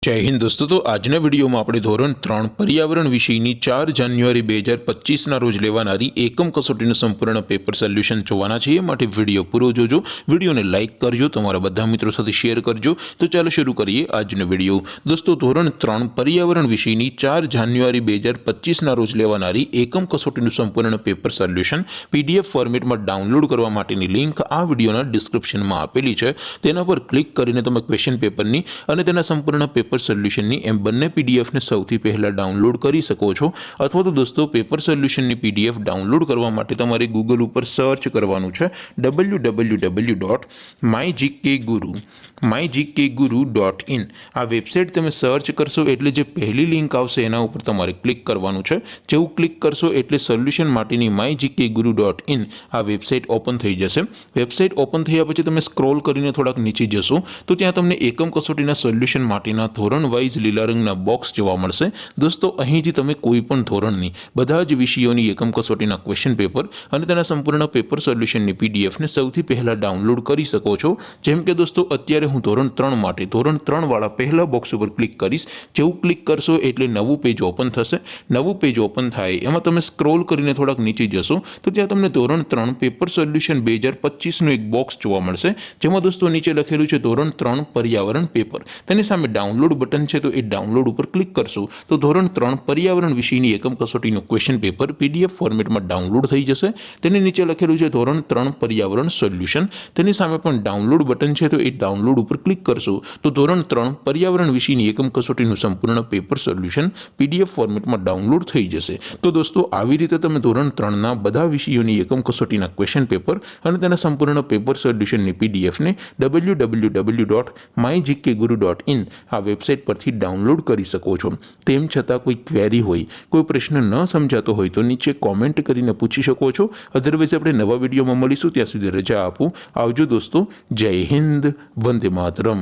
जय हिंद दोस्तों। तो आज वीडियो में આપણે ધોરણ 3 पर्यावरण વિષયની 4 જાન્યુઆરી 2025 રોજ લેવાનારી એકમ કસોટીનું સંપૂર્ણ પેપર સોલ્યુશન જોવાના છીએ। માટે વિડિયો પૂરો જોજો, વિડિયોને લાઈક કરજો, તમારા બધા મિત્રો સાથે શેર કરજો। તો ચાલો શરૂ કરીએ આજનો વિડિયો। દોસ્તો ધોરણ 3 पर्यावरण વિષયની 4 જાન્યુઆરી 2025 રોજ લેવાનારી એકમ કસોટીનું સંપૂર્ણ પેપર સોલ્યુશન પીડીએફ ફોર્મેટમાં ડાઉનલોડ કરવા માટેની લિંક આ વિડિયોના ડિસ્ક્રિપ્શનમાં આપેલી છે। તેના પર ક્લિક કરીને તમે ક્વેશ્ચન પેપરની અને તેના સંપૂર્ણ પેપર સોલ્યુશન ની એમ બંને પીડીએફ ને સૌથી પહેલા ડાઉનલોડ કરી શકો છો। અથવા તો દોસ્તો પેપર સોલ્યુશન ની પીડીએફ ડાઉનલોડ કરવા માટે તમારે ગૂગલ ઉપર સર્ચ કરવાનું છે www.mygkguru.in। આ વેબસાઇટ તમે સર્ચ કરશો એટલે જે પહેલી લિંક આવશે એના ઉપર તમારે ક્લિક કરવાનું છે। જેવું ક્લિક કરશો એટલે સોલ્યુશન માટેની mygkguru.in આ વેબસાઇટ ઓપન થઈ જશે। વેબસાઇટ ઓપન થયા પછી તમે સ્ક્રોલ કરીને થોડાક નીચે જશો તો ત્યાં તમને એકમ કસોટીના સોલ્યુશન માટેના ધોરણ વાઇઝ લીલા રંગના બોક્સ જોવા મળશે। દોસ્તો અહીંથી તમે કોઈ પણ ધોરણની બધા જ વિષયોની એકમ કસોટીના ક્વેશ્ચન પેપર અને તેના સંપૂર્ણ પેપર સોલ્યુશનની પીડીએફ ને સૌથી પહેલા ડાઉનલોડ કરી શકો છો। જેમ કે દોસ્તો અત્યારે હું ધોરણ 3 માટે ધોરણ 3 વાળા પહેલા બોક્સ ઉપર ક્લિક કરીશ। જેવું ક્લિક કરશો એટલે નવું પેજ ઓપન થશે। નવું પેજ ઓપન થાય એમાં તમે સ્ક્રોલ કરીને થોડાક નીચે જશો તો ત્યાં તમને ધોરણ 3 પેપર સોલ્યુશન 2025 નું એક બોક્સ જોવા મળશે। જેમાં દોસ્તો નીચે લખેલું છે ધોરણ 3 पर्यावरण પેપર। તેની સામે ડાઉનલોડ બટન છે તો એ ડાઉનલોડ ઉપર ક્લિક કરશો તો ધોરણ 3 पर्यावरण વિષયની એકમ કસોટીનું ક્વેશ્ચન પેપર પીડીએફ ફોર્મેટમાં ડાઉનલોડ થઈ જશે। તેની નીચે લખેલું છે ધોરણ 3 पर्यावरण સોલ્યુશન। તેની સામે પણ ડાઉનલોડ બટન છે તો એ ડાઉનલોડ ઉપર ક્લિક કરશો તો ધોરણ 3 पर्यावरण વિષયની એકમ કસોટીનું સંપૂર્ણ પેપર સોલ્યુશન પીડીએફ ફોર્મેટમાં ડાઉનલોડ થઈ જશે। તો દોસ્તો આવી રીતે તમે ધોરણ 3 ના બધા વિષયોની એકમ કસોટીના ક્વેશ્ચન પેપર અને તેના સંપૂર્ણ પેપર સોલ્યુશનની પીડીએફ ને www.mygkguru.in આ વેબસાઇટ પરથી ડાઉનલોડ કરી શકો છો। તેમ છતાં કોઈ ક્વેરી હોય, કોઈ પ્રશ્ન ન સમજાતો હોય તો નીચે કોમેન્ટ કરીને પૂછી શકો છો। અધરવાઇઝ આપણે નવા વિડીયોમાં મળીશું, ત્યાં સુધી રજા આપો। આવજો દોસ્તો। જય હિન્દ, વંદે માતરમ।